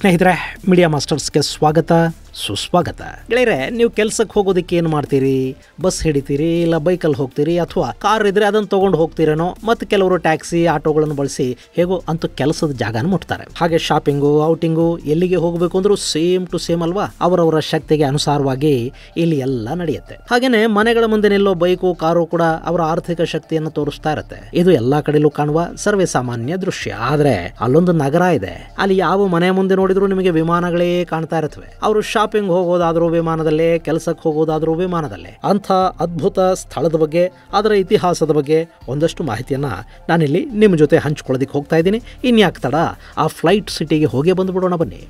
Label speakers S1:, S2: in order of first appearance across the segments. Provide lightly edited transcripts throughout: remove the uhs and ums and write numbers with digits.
S1: ಸ್ನೇಹಿತರೆ, ಮೀಡಿಯಾ ಮಾಸ್ಟರ್ಸ್ಗೆ ಸ್ವಾಗತ ಸುಸ್ವಾಗತ. ಗೆಳೆಯರೆ, ನೀವು ಕೆಲಸಕ್ಕೆ ಹೋಗೋದಕ್ಕೆ ಏನು ಮಾಡ್ತೀರಿ? ಬಸ್ ಹಿಡಿತೀರಿ, ಇಲ್ಲ ಬೈಕಲ್ಲಿ ಹೋಗ್ತೀರಿ, ಅಥವಾ ಕಾರ್ ಇದ್ರೆ ಅದನ್ನು ತೊಗೊಂಡು ಹೋಗ್ತೀರೇನೋ. ಮತ್ತು ಕೆಲವರು ಟ್ಯಾಕ್ಸಿ, ಆಟೋಗಳನ್ನು ಬಳಸಿ ಹೇಗೋ ಅಂತೂ ಕೆಲಸದ ಜಾಗನ ಮುಟ್ತಾರೆ. ಹಾಗೆ ಶಾಪಿಂಗು, ಔಟಿಂಗು, ಎಲ್ಲಿಗೆ ಹೋಗಬೇಕು ಅಂದ್ರೂ ಸೇಮ್ ಟು ಸೇಮ್ ಅಲ್ವಾ? ಅವರವರ ಶಕ್ತಿಗೆ ಅನುಸಾರವಾಗಿ ಇಲ್ಲಿ ಎಲ್ಲ ನಡೆಯುತ್ತೆ. ಹಾಗೇನೆ ಮನೆಗಳ ಮುಂದೆ ನಿಲ್ಲೋ ಬೈಕು, ಕಾರು ಕೂಡ ಅವರ ಆರ್ಥಿಕ ಶಕ್ತಿಯನ್ನು ತೋರಿಸ್ತಾ ಇರುತ್ತೆ. ಇದು ಎಲ್ಲಾ ಕಡೆಲೂ ಕಾಣುವ ಸರ್ವೇ ಸಾಮಾನ್ಯ ದೃಶ್ಯ. ಆದ್ರೆ ಅಲ್ಲೊಂದು ನಗರ ಇದೆ. ಅಲ್ಲಿ ಯಾವ ಮನೆ ಮುಂದೆ ನೋಡಿದ್ರು ನಿಮಗೆ ವಿಮಾನಗಳೇ ಕಾಣ್ತಾ ಇರುತ್ತವೆ. ಅವರು ಶಾಪಿಂಗ್ ಹೋಗೋದಾದ್ರೂ ವಿಮಾನದಲ್ಲೇ, ಕೆಲಸಕ್ಕೆ ಹೋಗೋದಾದ್ರೂ ವಿಮಾನದಲ್ಲೇ. ಅಂಥ ಅದ್ಭುತ ಸ್ಥಳದ ಬಗ್ಗೆ, ಅದರ ಇತಿಹಾಸದ ಬಗ್ಗೆ ಒಂದಷ್ಟು ಮಾಹಿತಿಯನ್ನ ನಾನಿಲ್ಲಿ ನಿಮ್ಮ ಜೊತೆ ಹಂಚ್ಕೊಳ್ಳೋದಕ್ಕೆ ಹೋಗ್ತಾ ಇದ್ದೀನಿ. ಇನ್ಯಾಕೆ ತಡ, ಆ ಫ್ಲೈಟ್ ಸಿಟಿಗೆ ಹೋಗಿ ಬಂದುಬಿಡೋಣ ಬನ್ನಿ.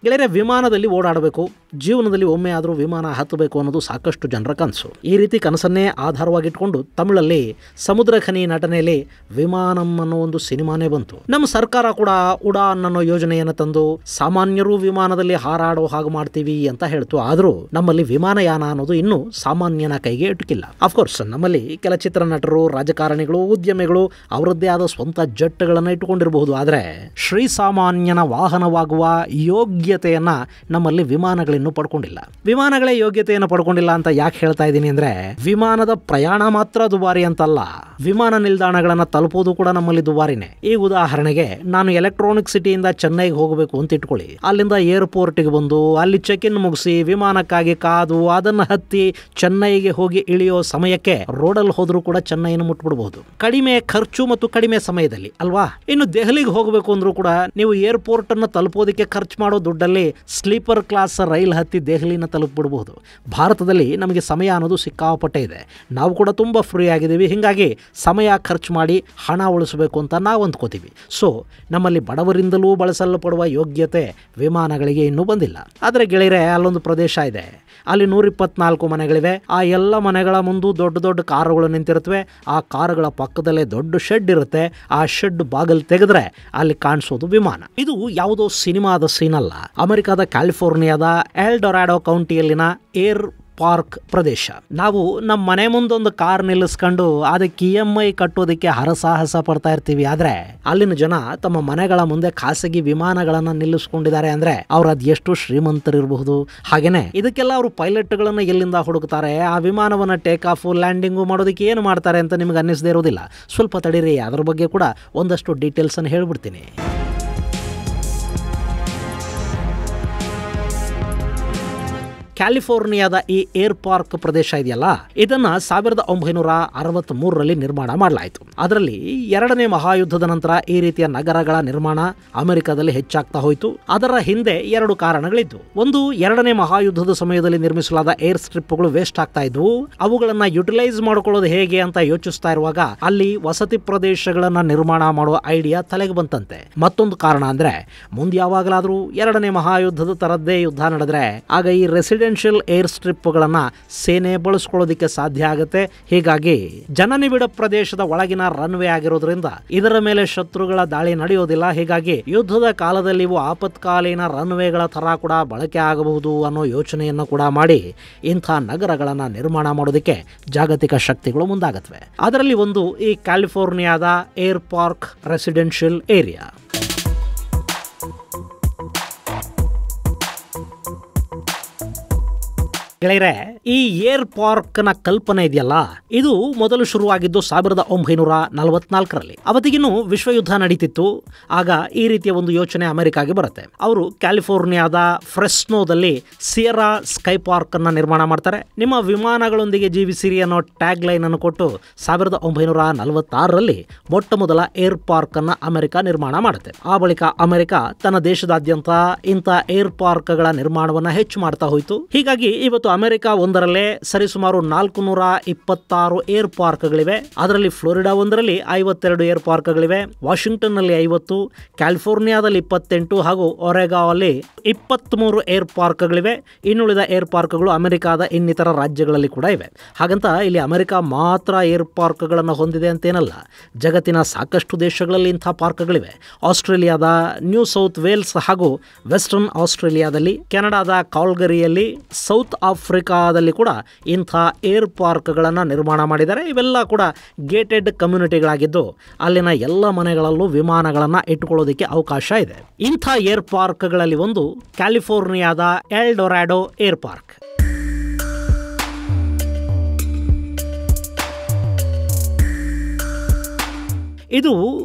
S1: ಗೆಳೆಯರೆ, ವಿಮಾನದಲ್ಲಿ ಓಡಾಡಬೇಕು, ಜೀವನದಲ್ಲಿ ಒಮ್ಮೆ ಆದರೂ ವಿಮಾನ ಹತ್ತಬೇಕು ಅನ್ನೋದು ಸಾಕಷ್ಟು ಜನರ ಕನಸು. ಈ ರೀತಿ ಕನಸನ್ನೇ ಆಧಾರವಾಗಿಟ್ಕೊಂಡು ತಮಿಳಲ್ಲಿ ಸಮುದ್ರ ಖನಿ ನಟನೆಯಲ್ಲಿ ವಿಮಾನಂ ಅನ್ನೋ ಒಂದು ಸಿನಿಮಾನೇ ಬಂತು. ನಮ್ಮ ಸರ್ಕಾರ ಕೂಡ ಉಡಾನ್ ಅನ್ನೋ ಯೋಜನೆಯನ್ನು ತಂದು ಸಾಮಾನ್ಯರು ವಿಮಾನದಲ್ಲಿ ಹಾರಾಡೋ ಹಾಗೆ ಮಾಡ್ತೀವಿ ಅಂತ ಹೇಳ್ತು. ಆದರೂ ನಮ್ಮಲ್ಲಿ ವಿಮಾನಯಾನ ಅನ್ನೋದು ಇನ್ನೂ ಸಾಮಾನ್ಯನ ಕೈಗೆ ಎಟುಕಿಲ್ಲ. ಅಫ್ಕೋರ್ಸ್ ನಮ್ಮಲ್ಲಿ ಕೆಲ ಚಿತ್ರನಟರು, ರಾಜಕಾರಣಿಗಳು, ಉದ್ಯಮಿಗಳು ಅವರದ್ದೇ ಆದ ಸ್ವಂತ ಜೆಟ್ಗಳನ್ನು ಇಟ್ಟುಕೊಂಡಿರಬಹುದು. ಆದರೆ ಶ್ರೀಸಾಮಾನ್ಯನ ವಾಹನವಾಗುವ ಯೋಗ್ಯತೆಯನ್ನ ನಮ್ಮಲ್ಲಿ ವಿಮಾನಗಳಿನ್ನೂ ಪಡ್ಕೊಂಡಿಲ್ಲ. ವಿಮಾನಗಳೇ ಯೋಗ್ಯತೆಯನ್ನು ಪಡ್ಕೊಂಡಿಲ್ಲ ಅಂತ ಯಾಕೆ ಹೇಳ್ತಾ ಇದ್ದೀನಿ ಅಂದ್ರೆ, ವಿಮಾನದ ಪ್ರಯಾಣ ಮಾತ್ರ ದುಬಾರಿ ಅಂತಲ್ಲ, ವಿಮಾನ ನಿಲ್ದಾಣಗಳನ್ನ ತಲುಪೋದು ಕೂಡ ನಮ್ಮಲ್ಲಿ ದುಬಾರಿನೇ. ಈ ಉದಾಹರಣೆಗೆ, ನಾನು ಎಲೆಕ್ಟ್ರಾನಿಕ್ ಸಿಟಿಯಿಂದ ಚೆನ್ನೈಗೆ ಹೋಗಬೇಕು ಅಂತ ಇಟ್ಕೊಳ್ಳಿ. ಅಲ್ಲಿಂದ ಏರ್ಪೋರ್ಟ್ಗೆ ಬಂದು ಅಲ್ಲಿ ಚೆಕ್ ಇನ್ ಮುಗಿಸಿ ವಿಮಾನಕ್ಕಾಗಿ ಕಾದು ಅದನ್ನ ಹತ್ತಿ ಚೆನ್ನೈಗೆ ಹೋಗಿ ಇಳಿಯೋ ಸಮಯಕ್ಕೆ ರೋಡಲ್ಲಿ ಹೋದ್ರೂ ಕೂಡ ಚೆನ್ನೈನ ಮುಟ್ಬಿಡಬಹುದು. ಕಡಿಮೆ ಖರ್ಚು ಮತ್ತು ಕಡಿಮೆ ಸಮಯದಲ್ಲಿ ಅಲ್ವಾ? ಇನ್ನು ದೆಹಲಿಗೆ ಹೋಗಬೇಕು ಅಂದ್ರೂ ಕೂಡ ನೀವು ಏರ್ಪೋರ್ಟ್ ಅನ್ನು ತಲುಪೋದಕ್ಕೆ ಖರ್ಚು ಮಾಡೋ ದುಡ್ಡಲ್ಲಿ ಸ್ಲೀಪರ್ ಕ್ಲಾಸ್ ರೈಲ್ ಹತ್ತಿ ದೆಹಲಿನ ತಲುಪಿಬಿಡಬಹುದು. ಭಾರತದಲ್ಲಿ ನಮಗೆ ಸಮಯ ಅನ್ನೋದು ಸಿಕ್ಕಾಪಟ್ಟೆ ಇದೆ. ನಾವು ಕೂಡ ತುಂಬ ಫ್ರೀ ಆಗಿದ್ದೀವಿ. ಹೀಗಾಗಿ ಸಮಯ ಖರ್ಚು ಮಾಡಿ ಹಣ ಉಳಿಸಬೇಕು ಅಂತ ನಾವು ಅಂದ್ಕೋತೀವಿ. ಸೊ ನಮ್ಮಲ್ಲಿ ಬಡವರಿಂದಲೂ ಬಳಸಲ್ಪಡುವ ಯೋಗ್ಯತೆ ವಿಮಾನಗಳಿಗೆ ಇನ್ನೂ ಬಂದಿಲ್ಲ. ಆದರೆ ಗೆಳೆಯರೆ, ಅಲ್ಲೊಂದು ಪ್ರದೇಶ ಇದೆ. ಅಲ್ಲಿ 124 ಮನೆಗಳಿವೆ. ಆ ಎಲ್ಲ ಮನೆಗಳ ಮುಂದೆ ದೊಡ್ಡ ದೊಡ್ಡ ಕಾರುಗಳು ನಿಂತಿರುತ್ತವೆ. ಆ ಕಾರುಗಳ ಪಕ್ಕದಲ್ಲೇ ದೊಡ್ಡ ಶೆಡ್ ಇರುತ್ತೆ. ಆ ಶೆಡ್ ಬಾಗಿಲು ತೆಗೆದ್ರೆ ಅಲ್ಲಿ ಕಾಣಿಸೋದು ವಿಮಾನ. ಇದು ಯಾವುದೋ ಸಿನಿಮಾದ ಸೀನ್ ಅಲ್ಲ. ಅಮೆರಿಕದ ಕ್ಯಾಲಿಫೋರ್ನಿಯಾದ ಎಲ್ ಡೊರಾಡೋ ಕೌಂಟಿಯಲ್ಲಿನ ಏರ್ ಪಾರ್ಕ್ ಪ್ರದೇಶ. ನಾವು ನಮ್ಮ ಮನೆ ಮುಂದೊಂದು ಕಾರ್ ನಿಲ್ಲಿಸ್ಕೊಂಡು ಅದಕ್ಕೆ EMI ಕಟ್ಟೋದಕ್ಕೆ ಹರಸಾಹಸ ಪಡ್ತಾ ಇರ್ತೀವಿ. ಆದ್ರೆ ಅಲ್ಲಿನ ಜನ ತಮ್ಮ ಮನೆಗಳ ಮುಂದೆ ಖಾಸಗಿ ವಿಮಾನಗಳನ್ನ ನಿಲ್ಲಿಸ್ಕೊಂಡಿದ್ದಾರೆ ಅಂದ್ರೆ ಅವ್ರು ಅದ್ ಎಷ್ಟು ಶ್ರೀಮಂತರಿರಬಹುದು. ಹಾಗೇನೆ ಇದಕ್ಕೆಲ್ಲ ಅವರು ಪೈಲಟ್ಗಳನ್ನ ಎಲ್ಲಿಂದ ಹುಡುಕ್ತಾರೆ? ಆ ವಿಮಾನವನ್ನ ಟೇಕ್ ಆಫ್, ಲ್ಯಾಂಡಿಂಗು ಮಾಡೋದಕ್ಕೆ ಏನು ಮಾಡ್ತಾರೆ ಅಂತ ನಿಮ್ಗೆ ಅನ್ನಿಸದೇ ಇರೋದಿಲ್ಲ. ಸ್ವಲ್ಪ ತಡೀರಿ, ಅದ್ರ ಬಗ್ಗೆ ಕೂಡ ಒಂದಷ್ಟು ಡೀಟೇಲ್ಸ್ ಅನ್ನು ಹೇಳ್ಬಿಡ್ತೀನಿ. ಕ್ಯಾಲಿಫೋರ್ನಿಯಾದ ಈ ಏರ್ ಪಾರ್ಕ್ ಪ್ರದೇಶ ಇದೆಯಲ್ಲ, ಇದನ್ನ 1963ರಲ್ಲಿ ನಿರ್ಮಾಣ ಮಾಡಲಾಯಿತು. ಅದರಲ್ಲಿ 2ನೇ ಮಹಾಯುದ್ಧದ ನಂತರ ಈ ರೀತಿಯ ನಗರಗಳ ನಿರ್ಮಾಣ ಅಮೆರಿಕದಲ್ಲಿ ಹೆಚ್ಚಾಗ್ತಾ ಹೋಯಿತು. ಅದರ ಹಿಂದೆ 2 ಕಾರಣಗಳಿದ್ವು. ಒಂದು, 2ನೇ ಮಹಾಯುದ್ಧದ ಸಮಯದಲ್ಲಿ ನಿರ್ಮಿಸಲಾದ ಏರ್ ಸ್ಟ್ರಿಪ್ಗಳು ವೇಸ್ಟ್ ಆಗ್ತಾ ಇದ್ವು. ಅವುಗಳನ್ನ ಯುಟಿಲೈಸ್ ಮಾಡ್ಕೊಳ್ಳೋದು ಹೇಗೆ ಅಂತ ಯೋಚಿಸ್ತಾ ಇರುವಾಗ ಅಲ್ಲಿ ವಸತಿ ಪ್ರದೇಶಗಳನ್ನ ನಿರ್ಮಾಣ ಮಾಡೋ ಐಡಿಯಾ ತಲೆಗೆ ಬಂತಂತೆ. ಮತ್ತೊಂದು ಕಾರಣ ಅಂದ್ರೆ, ಮುಂದೆ ಯಾವಾಗಲಾದ್ರೂ 2ನೇ ಮಹಾಯುದ್ಧದ ತರದ್ದೇ ಯುದ್ಧ ನಡೆದ್ರೆ ಆಗ ಈ ರೆಸಿಡೆನ್ಷಿಯಲ್ ಏರ್ ಸ್ಟ್ರಿಪ್ಗಳನ್ನ ಸೇನೆ ಬಳಸ್ಕೊಳ್ಳೋದಕ್ಕೆ ಸಾಧ್ಯ ಆಗುತ್ತೆ. ಹೀಗಾಗಿ ಜನನಿಬಿಡ ಪ್ರದೇಶದ ಒಳಗಿನ ರನ್ವೇ ಆಗಿರೋದ್ರಿಂದ ಇದರ ಮೇಲೆ ಶತ್ರುಗಳ ದಾಳಿ ನಡೆಯೋದಿಲ್ಲ. ಹೀಗಾಗಿ ಯುದ್ಧದ ಕಾಲದಲ್ಲಿ ಇವು ಆಪತ್ಕಾಲೀನ ರನ್ವೇಗಳ ತರ ಕೂಡ ಬಳಕೆ ಆಗಬಹುದು ಅನ್ನೋ ಯೋಚನೆಯನ್ನು ಕೂಡ ಮಾಡಿ ಇಂಥ ನಗರಗಳನ್ನ ನಿರ್ಮಾಣ ಮಾಡೋದಕ್ಕೆ ಜಾಗತಿಕ ಶಕ್ತಿಗಳು ಮುಂದಾಗತ್ವೆ. ಅದರಲ್ಲಿ ಒಂದು ಈ ಕ್ಯಾಲಿಫೋರ್ನಿಯಾದ ಏರ್ ಪಾರ್ಕ್ ರೆಸಿಡೆನ್ಷಿಯಲ್ ಏರಿಯಾ. ಗೆಳೆಯರೆ, ಈ ಏರ್ ಪಾರ್ಕ್ ನ ಕಲ್ಪನೆ ಇದೆಯಲ್ಲ, ಇದು ಮೊದಲು ಶುರುವಾಗಿದ್ದು 1944ರಲ್ಲಿ. ಅವತ್ತಿಗಿನ್ನೂ ವಿಶ್ವಯುದ್ಧ ನಡೀತಿತ್ತು. ಆಗ ಈ ರೀತಿಯ ಒಂದು ಯೋಚನೆ ಅಮೆರಿಕಾಗೆ ಬರುತ್ತೆ. ಅವರು ಕ್ಯಾಲಿಫೋರ್ನಿಯಾದ ಫ್ರೆಸ್ನೋದಲ್ಲಿ ಸಿಯರಾ ಸ್ಕೈ ಪಾರ್ಕ್ ಅನ್ನ ನಿರ್ಮಾಣ ಮಾಡ್ತಾರೆ. ನಿಮ್ಮ ವಿಮಾನಗಳೊಂದಿಗೆ ಜೀವಿಸಿರಿ ಅನ್ನೋ ಟ್ಯಾಗ್ ಲೈನ್ ಅನ್ನು ಕೊಟ್ಟು 1946ರಲ್ಲಿ ಮೊಟ್ಟ ಮೊದಲ ಏರ್ ಪಾರ್ಕ್ ಅನ್ನ ಅಮೆರಿಕ ನಿರ್ಮಾಣ ಮಾಡುತ್ತೆ. ಆ ಬಳಿಕ ಅಮೆರಿಕ ತನ್ನ ದೇಶದಾದ್ಯಂತ ಇಂಥ ಏರ್ ಪಾರ್ಕ್ ಗಳ ನಿರ್ಮಾಣವನ್ನ ಹೆಚ್ಚು ಮಾಡ್ತಾ ಹೋಯಿತು. ಹೀಗಾಗಿ ಇವತ್ತು ಅಮೆರಿಕ ಒಂದರಲ್ಲೇ ಸರಿಸುಮಾರು 426 ಏರ್ ಪಾರ್ಕ್ಗಳಿವೆ. ಅದರಲ್ಲಿ ಫ್ಲೋರಿಡಾ ಒಂದರಲ್ಲಿ 52 ಏರ್ ಪಾರ್ಕ್ಗಳಿವೆ. ವಾಷಿಂಗ್ಟನ್ ನಲ್ಲಿ 50, ಕ್ಯಾಲಿಫೋರ್ನಿಯಾದಲ್ಲಿ 28 ಹಾಗೂ ಒರೆಗಾದಲ್ಲಿ 23 ಏರ್ ಪಾರ್ಕ್ಗಳಿವೆ. ಇನ್ನುಳಿದ ಏರ್ ಪಾರ್ಕ್ಗಳು ಅಮೆರಿಕಾದ ಇನ್ನಿತರ ರಾಜ್ಯಗಳಲ್ಲಿ ಕೂಡ ಇವೆ. ಹಾಗಂತ ಇಲ್ಲಿ ಅಮೆರಿಕ ಮಾತ್ರ ಏರ್ ಪಾರ್ಕ್ಗಳನ್ನು ಹೊಂದಿದೆ ಅಂತೇನಲ್ಲ. ಜಗತ್ತಿನ ಸಾಕಷ್ಟು ದೇಶಗಳಲ್ಲಿ ಇಂಥ ಪಾರ್ಕ್ಗಳಿವೆ. ಆಸ್ಟ್ರೇಲಿಯಾದ ನ್ಯೂ ಸೌತ್ ವೇಲ್ಸ್ ಹಾಗೂ ವೆಸ್ಟರ್ನ್ ಆಸ್ಟ್ರೇಲಿಯಾದಲ್ಲಿ, ಕೆನಡಾದ ಕಾಲ್ಗರಿಯಲ್ಲಿ, ಸೌತ್ ಆಫ್ರಿಕಾದಲ್ಲಿ ಕೂಡ ಇಂಥ ಏರ್ ಪಾರ್ಕ್ಗಳನ್ನು ನಿರ್ಮಾಣ ಮಾಡಿದ್ದಾರೆ. ಇವೆಲ್ಲ ಕೂಡ ಗೇಟೆಡ್ ಕಮ್ಯುನಿಟಿಗಳಾಗಿದ್ದು ಅಲ್ಲಿನ ಎಲ್ಲ ಮನೆಗಳಲ್ಲೂ ವಿಮಾನಗಳನ್ನು ಇಟ್ಟುಕೊಳ್ಳೋದಕ್ಕೆ ಅವಕಾಶ ಇದೆ. ಇಂಥ ಏರ್ ಪಾರ್ಕ್ಗಳಲ್ಲಿ ಒಂದು ಕ್ಯಾಲಿಫೋರ್ನಿಯಾದ ಎಲ್ ಡೊರಾಡೋ ಏರ್ ಪಾರ್ಕ್. ಇದು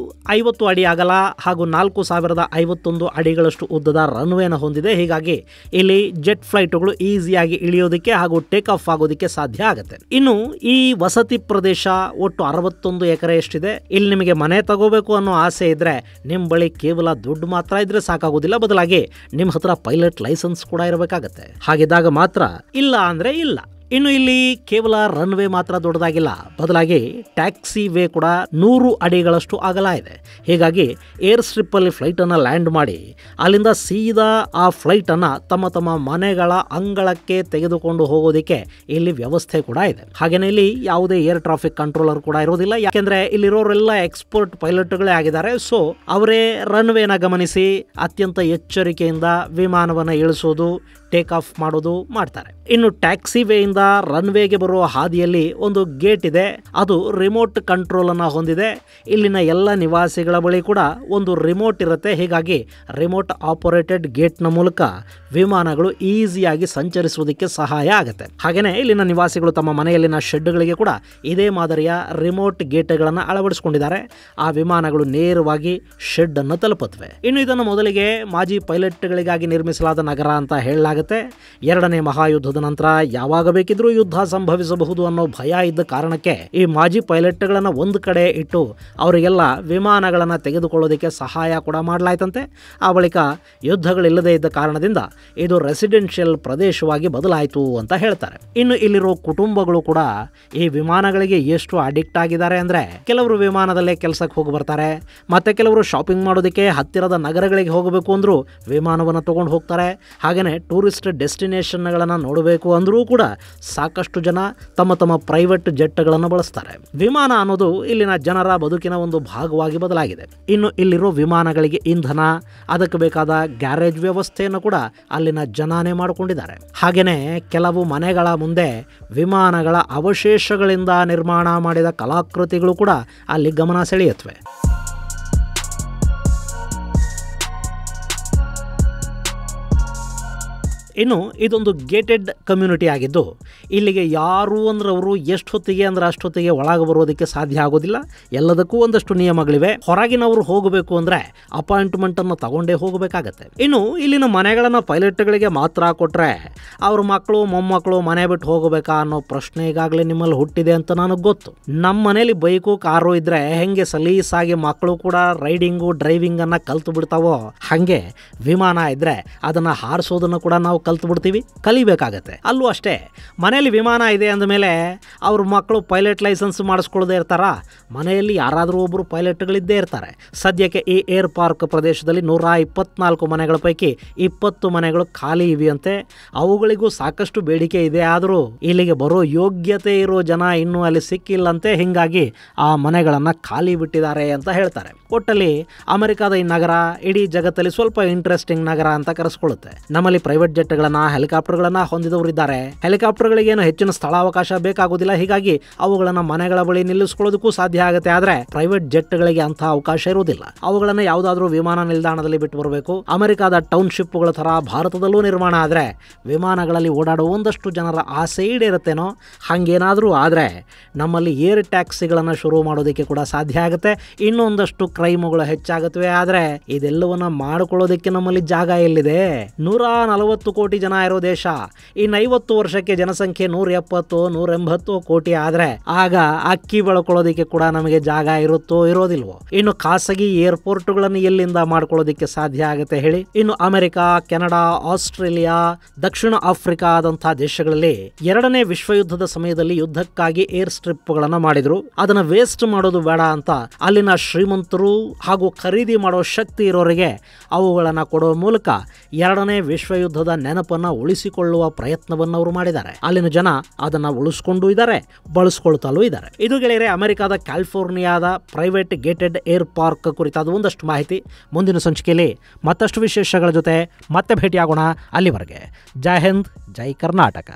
S1: 50 ಅಡಿ ಅಗಲ ಹಾಗೂ 4051 ಅಡಿಗಳಷ್ಟು ಉದ್ದದ ರನ್ವೇನ ಹೊಂದಿದೆ. ಹೀಗಾಗಿ ಇಲ್ಲಿ ಜೆಟ್ ಫ್ಲೈಟ್ಗಳು ಈಸಿಯಾಗಿ ಇಳಿಯೋದಕ್ಕೆ ಹಾಗೂ ಟೇಕ್ ಆಫ್ ಆಗೋದಕ್ಕೆ ಸಾಧ್ಯ ಆಗುತ್ತೆ. ಇನ್ನು ಈ ವಸತಿ ಪ್ರದೇಶ ಒಟ್ಟು 61 ಎಕರೆಯಷ್ಟಿದೆ. ಇಲ್ಲಿ ನಿಮಗೆ ಮನೆ ತಗೋಬೇಕು ಅನ್ನೋ ಆಸೆ ಇದ್ರೆ ನಿಮ್ಮ ಬಳಿ ಕೇವಲ ದುಡ್ಡು ಮಾತ್ರ ಇದ್ರೆ ಸಾಕಾಗೋದಿಲ್ಲ, ಬದಲಾಗಿ ನಿಮ್ಮ ಹತ್ರ ಪೈಲಟ್ ಲೈಸೆನ್ಸ್ ಕೂಡ ಇರಬೇಕಾಗತ್ತೆ. ಹಾಗಿದ್ದಾಗ ಮಾತ್ರ, ಇಲ್ಲ ಅಂದ್ರೆ ಇಲ್ಲ. ಇನ್ನು ಇಲ್ಲಿ ಕೇವಲ ರನ್ವೇ ಮಾತ್ರ ದೊಡ್ಡದಾಗಿಲ್ಲ, ಬದಲಾಗಿ ಟ್ಯಾಕ್ಸಿ ವೇ ಕೂಡ 100 ಅಡಿಗಳಷ್ಟು ಅಗಲ ಇದೆ. ಹೀಗಾಗಿ ಏರ್ ಸ್ಟ್ರಿಪ್ಪಲ್ಲಿ ಫ್ಲೈಟನ್ನು ಲ್ಯಾಂಡ್ ಮಾಡಿ ಅಲ್ಲಿಂದ ಸೀದಾ ಆ ಫ್ಲೈಟನ್ನು ತಮ್ಮ ತಮ್ಮ ಮನೆಗಳ ಅಂಗಳಕ್ಕೆ ತೆಗೆದುಕೊಂಡು ಹೋಗೋದಕ್ಕೆ ಇಲ್ಲಿ ವ್ಯವಸ್ಥೆ ಕೂಡ ಇದೆ. ಹಾಗೆಯೇ ಇಲ್ಲಿ ಯಾವುದೇ ಏರ್ ಟ್ರಾಫಿಕ್ ಕಂಟ್ರೋಲರ್ ಕೂಡ ಇರೋದಿಲ್ಲ, ಯಾಕೆಂದರೆ ಇಲ್ಲಿರೋರೆಲ್ಲ ಎಕ್ಸ್ಪರ್ಟ್ ಪೈಲಟ್ಗಳೇ ಆಗಿದ್ದಾರೆ. ಸೊ ಅವರೇ ರನ್ವೇನ ಗಮನಿಸಿ ಅತ್ಯಂತ ಎಚ್ಚರಿಕೆಯಿಂದ ವಿಮಾನವನ್ನು ಇಳಿಸೋದು, ಟೇಕ್ ಆಫ್ ಮಾಡೋದು ಮಾಡ್ತಾರೆ. ಇನ್ನು ಟ್ಯಾಕ್ಸಿ ವೇಯಿಂದ ರನ್ವೇಗೆ ಬರುವ ಹಾದಿಯಲ್ಲಿ ಒಂದು ಗೇಟ್ ಇದೆ, ಅದು ರಿಮೋಟ್ ಕಂಟ್ರೋಲ್ ಅನ್ನು ಹೊಂದಿದೆ. ಇಲ್ಲಿನ ಎಲ್ಲ ನಿವಾಸಿಗಳ ಬಳಿ ಕೂಡ ಒಂದು ರಿಮೋಟ್ ಇರುತ್ತೆ. ಹೀಗಾಗಿ ರಿಮೋಟ್ ಆಪರೇಟೆಡ್ ಗೇಟ್ನ ಮೂಲಕ ವಿಮಾನಗಳು ಈಸಿಯಾಗಿ ಸಂಚರಿಸುವುದಕ್ಕೆ ಸಹಾಯ ಆಗುತ್ತೆ. ಹಾಗೆಯೇ ಇಲ್ಲಿನ ನಿವಾಸಿಗಳು ತಮ್ಮ ಮನೆಯಲ್ಲಿನ ಶೆಡ್ಗಳಿಗೆ ಕೂಡ ಇದೇ ಮಾದರಿಯ ರಿಮೋಟ್ ಗೇಟ್ಗಳನ್ನು ಅಳವಡಿಸಿಕೊಂಡಿದ್ದಾರೆ. ಆ ವಿಮಾನಗಳು ನೇರವಾಗಿ ಶೆಡ್ ಅನ್ನು ತಲುಪುತ್ತವೆ. ಇನ್ನು ಇದನ್ನು ಮೊದಲಿಗೆ ಮಾಜಿ ಪೈಲಟ್ಗಳಿಗಾಗಿ ನಿರ್ಮಿಸಲಾದ ನಗರ ಅಂತ ಹೇಳಲಾಗುತ್ತೆ. ಎರಡನೇ ಮಹಾಯುದ್ಧದ ನಂತರ ಯಾವಾಗ ಬೇಕಿದ್ರೂ ಯುದ್ಧ ಸಂಭವಿಸಬಹುದು ಅನ್ನೋ ಭಯ ಇದ್ದ ಕಾರಣಕ್ಕೆ ಈ ಮಾಜಿ ಪೈಲಟ್ಗಳನ್ನು ಒಂದು ಕಡೆ ಇಟ್ಟು ಅವರಿಗೆಲ್ಲ ವಿಮಾನಗಳನ್ನು ತೆಗೆದುಕೊಳ್ಳೋದಕ್ಕೆ ಸಹಾಯ ಕೂಡ ಮಾಡಲಾಯ್ತಂತೆ. ಆ ಬಳಿಕ ಯುದ್ಧಗಳಿಲ್ಲದೆ ಇದ್ದ ಕಾರಣದಿಂದ ಇದು ರೆಸಿಡೆನ್ಷಿಯಲ್ ಪ್ರದೇಶವಾಗಿ ಬದಲಾಯಿತು ಅಂತ ಹೇಳ್ತಾರೆ. ಇನ್ನು ಇಲ್ಲಿರೋ ಕುಟುಂಬಗಳು ಕೂಡ ಈ ವಿಮಾನಗಳಿಗೆ ಎಷ್ಟು ಅಡಿಕ್ಟ್ ಆಗಿದ್ದಾರೆ ಅಂದ್ರೆ, ಕೆಲವರು ವಿಮಾನದಲ್ಲೇ ಕೆಲಸಕ್ಕೆ ಹೋಗಿ ಬರ್ತಾರೆ, ಮತ್ತೆ ಕೆಲವರು ಶಾಪಿಂಗ್ ಮಾಡೋದಕ್ಕೆ ಹತ್ತಿರದ ನಗರಗಳಿಗೆ ಹೋಗಬೇಕು ಅಂದ್ರೂ ವಿಮಾನವನ್ನು ತಗೊಂಡು ಹೋಗ್ತಾರೆ. ಹಾಗೆಯೇ ಟೂರಿಸ್ಟ್ ಡೆಸ್ಟಿನೇಷನ್ಗಳನ್ನು ನೋಡಬೇಕು ಅಂದರೂ ಕೂಡ ಸಾಕಷ್ಟು ಜನ ತಮ್ಮ ತಮ್ಮ ಪ್ರೈವೇಟ್ ಜೆಟ್ಗಳನ್ನು ಬಳಸ್ತಾರೆ. ವಿಮಾನ ಅನ್ನೋದು ಇಲ್ಲಿನ ಜನರ ಬದುಕಿನ ಒಂದು ಭಾಗವಾಗಿ ಬದಲಾಗಿದೆ. ಇನ್ನು ಇಲ್ಲಿರೋ ವಿಮಾನಗಳಿಗೆ ಇಂಧನ, ಅದಕ್ಕೆ ಬೇಕಾದ ಗ್ಯಾರೇಜ್ ವ್ಯವಸ್ಥೆಯನ್ನು ಕೂಡ ಅಲ್ಲಿನ ಜನನೇ ಮಾಡಿಕೊಂಡಿದ್ದಾರೆ. ಹಾಗೆಯೇ ಕೆಲವು ಮನೆಗಳ ಮುಂದೆ ವಿಮಾನಗಳ ಅವಶೇಷಗಳಿಂದ ನಿರ್ಮಾಣ ಮಾಡಿದ ಕಲಾಕೃತಿಗಳು ಕೂಡ ಅಲ್ಲಿ ಗಮನ ಸೆಳೆಯುತ್ತವೆ. ಇನ್ನು ಇದೊಂದು ಗೇಟೆಡ್ ಕಮ್ಯುನಿಟಿ ಆಗಿದ್ದು ಇಲ್ಲಿಗೆ ಯಾರು ಅಂದ್ರೆ ಅವರು ಎಷ್ಟು ಹೊತ್ತಿಗೆ ಅಂದ್ರೆ ಅಷ್ಟೊತ್ತಿಗೆ ಒಳಗೆ ಬರೋದಕ್ಕೆ ಸಾಧ್ಯ ಆಗೋದಿಲ್ಲ. ಎಲ್ಲದಕ್ಕೂ ಒಂದಷ್ಟು ನಿಯಮಗಳಿವೆ. ಹೊರಗಿನವರು ಹೋಗಬೇಕು ಅಂದರೆ ಅಪಾಯಿಂಟ್ಮೆಂಟನ್ನು ತಗೊಂಡೇ ಹೋಗಬೇಕಾಗತ್ತೆ. ಇನ್ನು ಇಲ್ಲಿನ ಮನೆಗಳನ್ನು ಪೈಲಟ್ಗಳಿಗೆ ಮಾತ್ರ ಕೊಟ್ಟರೆ ಅವ್ರ ಮಕ್ಕಳು ಮೊಮ್ಮಕ್ಕಳು ಮನೆ ಬಿಟ್ಟು ಹೋಗಬೇಕಾ ಅನ್ನೋ ಪ್ರಶ್ನೆ ಈಗಾಗಲೇ ನಿಮ್ಮಲ್ಲಿ ಹುಟ್ಟಿದೆ ಅಂತ ನನಗೆ ಗೊತ್ತು. ನಮ್ಮ ಮನೇಲಿ ಬೈಕು ಕಾರು ಇದ್ದರೆ ಹೆಂಗೆ ಸಲೀಸಾಗಿ ಮಕ್ಕಳು ಕೂಡ ರೈಡಿಂಗು ಡ್ರೈವಿಂಗನ್ನು ಕಲ್ತು ಬಿಡ್ತಾವೋ, ಹಾಗೆ ವಿಮಾನ ಇದ್ದರೆ ಅದನ್ನು ಹಾರಿಸೋದನ್ನು ಕೂಡ ನಾವು ಕಲ್ತು ಬಿಡ್ತೀವಿ, ಕಲಿಬೇಕಾಗತ್ತೆ. ಅಲ್ಲೂ ಅಷ್ಟೇ, ಮನೆಯಲ್ಲಿ ವಿಮಾನ ಇದೆ ಅಂದಮೇಲೆ ಅವ್ರ ಮಕ್ಕಳು ಪೈಲಟ್ ಲೈಸೆನ್ಸ್ ಮಾಡಿಸ್ಕೊಳ್ಳದೆ ಇರ್ತಾರ, ಮನೆಯಲ್ಲಿ ಯಾರಾದರೂ ಒಬ್ಬರು ಪೈಲಟ್ಗಳಿದ್ದೇ ಇರ್ತಾರೆ. ಸದ್ಯಕ್ಕೆ ಈ ಏರ್ ಪಾರ್ಕ್ ಪ್ರದೇಶದಲ್ಲಿ 124 ಮನೆಗಳ ಪೈಕಿ 20 ಮನೆಗಳು ಖಾಲಿ ಇವೆಯಂತೆ. ಅವುಗಳಿಗೂ ಸಾಕಷ್ಟು ಬೇಡಿಕೆ ಇದೆ, ಆದರೂ ಇಲ್ಲಿಗೆ ಬರೋ ಯೋಗ್ಯತೆ ಇರೋ ಜನ ಇನ್ನೂ ಅಲ್ಲಿ ಸಿಕ್ಕಿಲ್ಲಂತೆ. ಹೀಗಾಗಿ ಆ ಮನೆಗಳನ್ನು ಖಾಲಿ ಬಿಟ್ಟಿದ್ದಾರೆ ಅಂತ ಹೇಳ್ತಾರೆ. ಒಟ್ಟಲ್ಲಿ ಅಮೆರಿಕಾದ ಈ ನಗರ ಇಡೀ ಜಗತ್ತಲ್ಲಿ ಸ್ವಲ್ಪ ಇಂಟ್ರೆಸ್ಟಿಂಗ್ ನಗರ ಅಂತ ಕರೆಸ್ಕೊಳ್ಳುತ್ತೆ. ನಮ್ಮಲ್ಲಿ ಪ್ರೈವೇಟ್ ಜೆಟ್ಗಳನ್ನ, ಹೆಲಿಕಾಪ್ಟರ್ಗಳನ್ನ ಹೊಂದಿದವರಿದ್ದಾರೆ. ಹೆಲಿಕಾಪ್ಟರ್ಗಳಿಗೇನು ಹೆಚ್ಚಿನ ಸ್ಥಳಾವಕಾಶ ಬೇಕಾಗೋದಿಲ್ಲ, ಹೀಗಾಗಿ ಅವುಗಳನ್ನ ಮನೆಗಳ ಬಳಿ ನಿಲ್ಲಿಸ್ಕೊಳ್ಳೋದಕ್ಕೂ ಸಾಧ್ಯ ಆಗುತ್ತೆ. ಆದ್ರೆ ಪ್ರೈವೇಟ್ ಜೆಟ್ಗಳಿಗೆ ಅಂತ ಅವಕಾಶ ಇರುವುದಿಲ್ಲ. ಅವುಗಳನ್ನ ಯಾವುದಾದ್ರೂ ವಿಮಾನ ನಿಲ್ದಾಣದಲ್ಲಿ ಬಿಟ್ಟು ಬರಬೇಕು. ಅಮೆರಿಕಾದ ಟೌನ್ಶಿಪ್ಗಳ ತರ ಭಾರತದಲ್ಲೂ ನಿರ್ಮಾಣ ಆದ್ರೆ ವಿಮಾನಗಳಲ್ಲಿ ಓಡಾಡೋ ಒಂದಷ್ಟು ಜನರ ಆಸೆ ಈಡೇರುತ್ತೇನೋ. ಹಂಗೇನಾದ್ರೂ ಆದ್ರೆ ನಮ್ಮಲ್ಲಿ ಏರ್ ಟ್ಯಾಕ್ಸಿಗಳನ್ನ ಶುರು ಮಾಡೋದಕ್ಕೆ ಕೂಡ ಸಾಧ್ಯ ಆಗುತ್ತೆ. ಇನ್ನೊಂದಷ್ಟು ಕ್ರೈಮ್ಗಳು ಹೆಚ್ಚಾಗುತ್ತವೆ. ಆದ್ರೆ ಇದೆಲ್ಲವನ್ನ ಮಾಡಿಕೊಳ್ಳೋದಕ್ಕೆ ನಮ್ಮಲ್ಲಿ ಜಾಗ ಎಲ್ಲಿದೆ? 140 ಕೋಟಿ ಜನ ಇರೋ ದೇಶ. ಇನ್ನು 50 ವರ್ಷಕ್ಕೆ ಜನಸಂಖ್ಯೆ 170, 180 ಕೋಟಿ ಆದ್ರೆ ಆಗ ಅಕ್ಕಿ ಬೆಳ್ಕೊಳ್ಳೋದಕ್ಕೆ ಕೂಡ ನಮಗೆ ಜಾಗ ಇರುತ್ತೋ ಇರೋದಿಲ್ವೋ? ಇನ್ನು ಖಾಸಗಿ ಏರ್ಪೋರ್ಟ್ಗಳನ್ನು ಎಲ್ಲಿಂದ ಮಾಡ್ಕೊಳ್ಳೋದಕ್ಕೆ ಸಾಧ್ಯ ಆಗುತ್ತೆ ಹೇಳಿ? ಇನ್ನು ಅಮೆರಿಕ, ಕೆನಡಾ, ಆಸ್ಟ್ರೇಲಿಯಾ, ದಕ್ಷಿಣ ಆಫ್ರಿಕಾದಂತಹ ದೇಶಗಳಲ್ಲಿ 2ನೇ ವಿಶ್ವಯುದ್ಧದ ಸಮಯದಲ್ಲಿ ಯುದ್ಧಕ್ಕಾಗಿ ಏರ್ ಸ್ಟ್ರಿಪ್ಗಳನ್ನು ಮಾಡಿದ್ರು. ಅದನ್ನ ವೇಸ್ಟ್ ಮಾಡೋದು ಬೇಡ ಅಂತ ಅಲ್ಲಿನ ಶ್ರೀಮಂತರು ಹಾಗೂ ಖರೀದಿ ಮಾಡೋ ಶಕ್ತಿ ಇರೋರಿಗೆ ಅವುಗಳನ್ನು ಕೊಡೋ ಮೂಲಕ 2ನೇ ವಿಶ್ವಯುದ್ಧದ ನೆನಪನ್ನ ಉಳಿಸಿಕೊಳ್ಳುವ ಪ್ರಯತ್ನವನ್ನು ಅವರು ಮಾಡಿದ್ದಾರೆ. ಅಲ್ಲಿನ ಜನ ಅದನ್ನ ಉಳಿಸ್ಕೊಂಡು ಇದ್ದಾರೆ, ಬಳಸ್ಕೊಳ್ತಲೂ ಇದ್ದಾರೆ. ಇದು ಗೆಳೆಯರೆ ಅಮೆರಿಕಾದ ಕ್ಯಾಲಿಫೋರ್ನಿಯಾದ ಪ್ರೈವೇಟ್ ಗೇಟೆಡ್ ಏರ್ ಪಾರ್ಕ್ ಕುರಿತಾದ ಒಂದಷ್ಟು ಮಾಹಿತಿ. ಮುಂದಿನ ಸಂಚಿಕೆಯಲ್ಲಿ ಮತ್ತಷ್ಟು ವಿಶೇಷಗಳ ಜೊತೆ ಮತ್ತೆ ಭೇಟಿಯಾಗೋಣ. ಅಲ್ಲಿವರೆಗೆ ಜೈ ಹಿಂದ್, ಜೈ ಕರ್ನಾಟಕ.